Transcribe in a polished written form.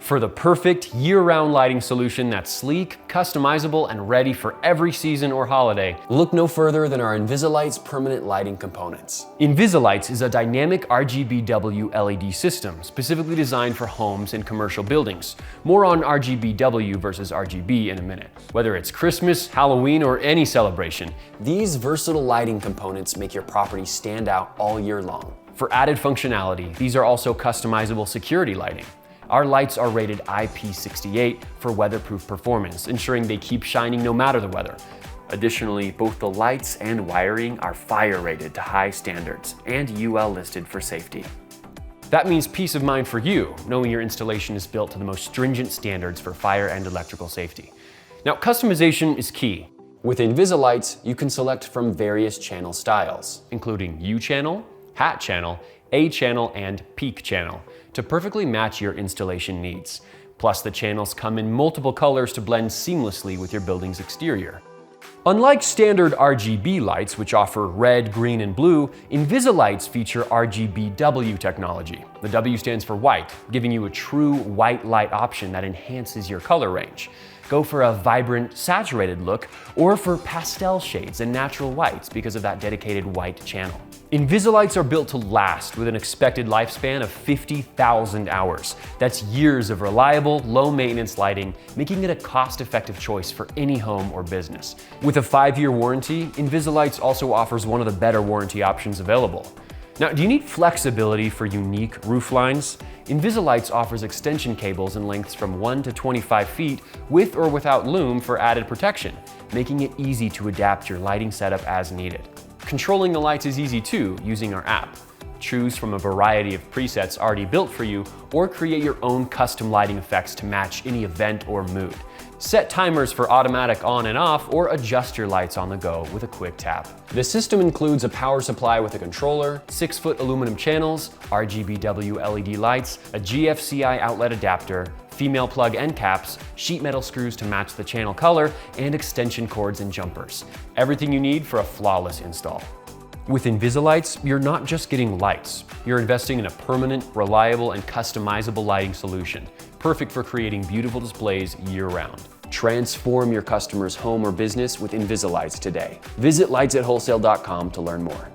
For the perfect year-round lighting solution that's sleek, customizable, and ready for every season or holiday, look no further than our InvisiLights permanent lighting components. InvisiLights is a dynamic RGBW LED system specifically designed for homes and commercial buildings. More on RGBW versus RGB in a minute. Whether it's Christmas, Halloween, or any celebration, these versatile lighting components make your property stand out all year long. For added functionality, these are also customizable security lighting. Our lights are rated IP68 for weatherproof performance, ensuring they keep shining no matter the weather. Additionally, both the lights and wiring are fire rated to high standards and UL listed for safety. That means peace of mind for you, knowing your installation is built to the most stringent standards for fire and electrical safety. Now, customization is key. With InvisiLights, you can select from various channel styles, including U channel, hat channel, A channel, and peak channel, to perfectly match your installation needs. Plus, the channels come in multiple colors to blend seamlessly with your building's exterior. Unlike standard RGB lights, which offer red, green, and blue, InvisiLights feature RGBW technology. The W stands for white, giving you a true white light option that enhances your color range. Go for a vibrant, saturated look, or for pastel shades and natural whites because of that dedicated white channel. InvisiLights are built to last with an expected lifespan of 50,000 hours. That's years of reliable, low-maintenance lighting, making it a cost-effective choice for any home or business. With a 5-year warranty, InvisiLights also offers one of the better warranty options available. Now, do you need flexibility for unique roof lines? InvisiLights offers extension cables in lengths from 1 to 25 feet with or without loom for added protection, making it easy to adapt your lighting setup as needed. Controlling the lights is easy too, using our app. Choose from a variety of presets already built for you, or create your own custom lighting effects to match any event or mood. Set timers for automatic on and off, or adjust your lights on the go with a quick tap. The system includes a power supply with a controller, 6-foot aluminum channels, RGBW LED lights, a GFCI outlet adapter, female plug end caps, sheet metal screws to match the channel color, and extension cords and jumpers. Everything you need for a flawless install. With InvisiLights, you're not just getting lights. You're investing in a permanent, reliable, and customizable lighting solution, perfect for creating beautiful displays year-round. Transform your customer's home or business with InvisiLights today. Visit lightsatwholesale.com to learn more.